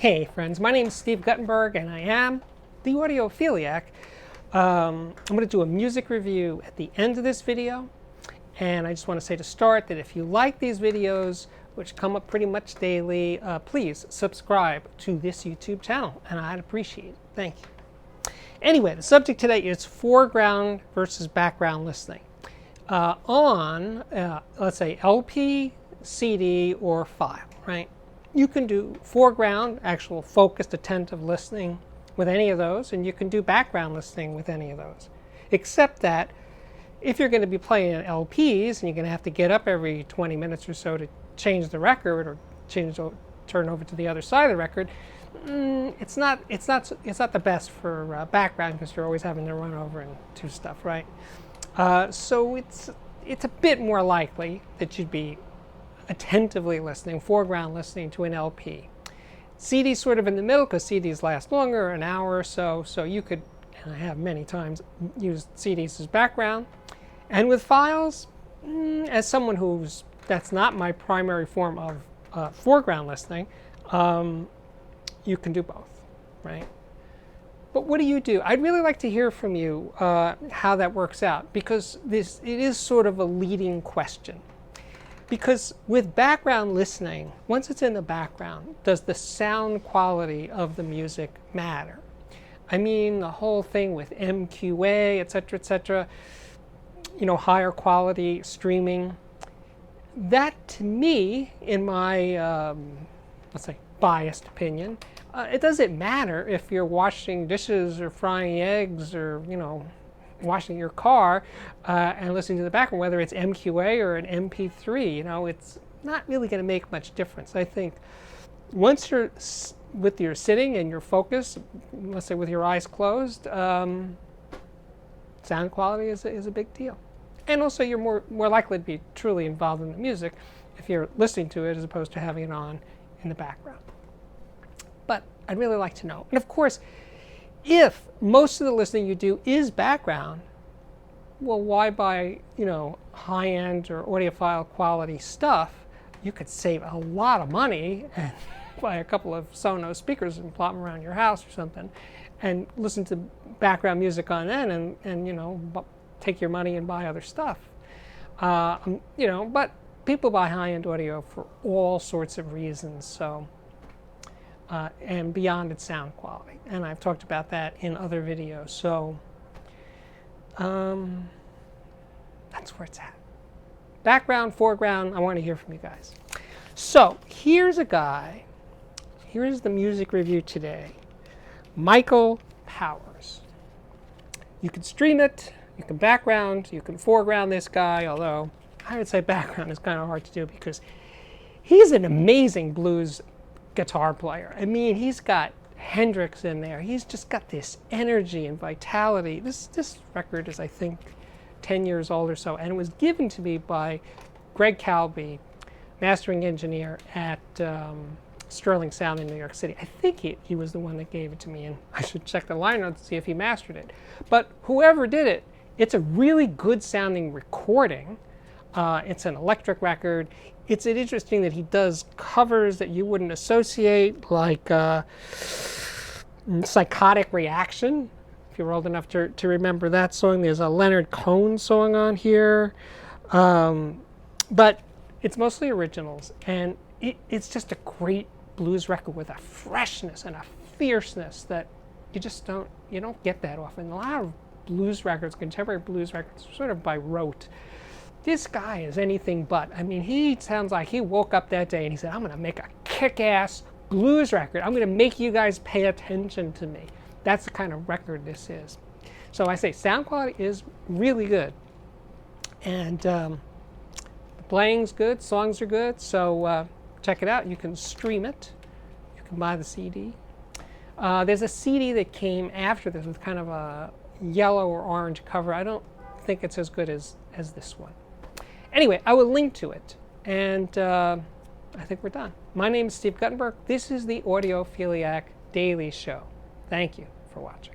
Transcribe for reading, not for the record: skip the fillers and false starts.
Hey friends, my name is Steve Guttenberg and I am the Audiophiliac. I'm going to do a music review at the end of this video, and I just want to say to start that if you like these videos, which come up pretty much daily, please subscribe to this YouTube channel and I'd appreciate it. Thank you. Anyway, the subject today is foreground versus background listening on, let's say, LP, CD, or file, right? You can do foreground, actual focused, attentive listening with any of those, and you can do background listening with any of those. Except that if you're going to be playing LPs and you're going to have to get up every 20 minutes or so to change the record or turn over to the other side of the record, it's not the best for background because you're always having to run over and do stuff, right? So it's a bit more likely that you'd be attentively listening, foreground listening to an LP. CD's sort of in the middle because CDs last longer, an hour or so, so you could, and I have many times, used CDs as background. And with files, as someone that's not my primary form of foreground listening, you can do both, right? But what do you do? I'd really like to hear from you how that works out, because it is sort of a leading question. Because with background listening, once it's in the background, does the sound quality of the music matter? I mean, the whole thing with MQA, etc., you know, higher quality streaming, that to me, in my, let's say, biased opinion, it doesn't matter if you're washing dishes or frying eggs or, you know, washing your car and listening to the background, whether it's MQA or an MP3, you know, it's not really going to make much difference. I think once you're sitting and you're focused, let's say with your eyes closed, sound quality is a big deal. And also you're more likely to be truly involved in the music if you're listening to it as opposed to having it on in the background. But I'd really like to know. And of course, if most of the listening you do is background, well, why buy, you know, high-end or audiophile quality stuff? You could save a lot of money and buy a couple of Sonos speakers and plop them around your house or something, and listen to background music on then, and you know, take your money and buy other stuff. You know, but people buy high-end audio for all sorts of reasons. So. And beyond its sound quality. And I've talked about that in other videos. So that's where it's at. Background, foreground, I want to hear from you guys. So here's a guy. Here's the music review today. Michael Powers. You can stream it, you can background, you can foreground this guy, although I would say background is kind of hard to do because he's an amazing blues guitar player. I mean, he's got Hendrix in there. He's just got this energy and vitality. This record is, I think, 10 years old or so, and it was given to me by Greg Calby, mastering engineer at Sterling Sound in New York City. I think he was the one that gave it to me, and I should check the liner notes to see if he mastered it. But whoever did it, it's a really good sounding recording. It's an electric record. It's interesting that he does covers that you wouldn't associate, like Psychotic Reaction, if you're old enough to remember that song. There's a Leonard Cohen song on here. But it's mostly originals, and it's just a great blues record with a freshness and a fierceness that you don't get that often. A lot of blues records, contemporary blues records, are sort of by rote. This guy is anything but. I mean, he sounds like he woke up that day and he said, I'm going to make a kick-ass blues record. I'm going to make you guys pay attention to me. That's the kind of record this is. So I say sound quality is really good. And the playing's good, songs are good, so check it out. You can stream it. You can buy the CD. There's a CD that came after this with kind of a yellow or orange cover. I don't think it's as good as this one. Anyway, I will link to it, and I think we're done. My name is Steve Guttenberg. This is the Audiophiliac Daily Show. Thank you for watching.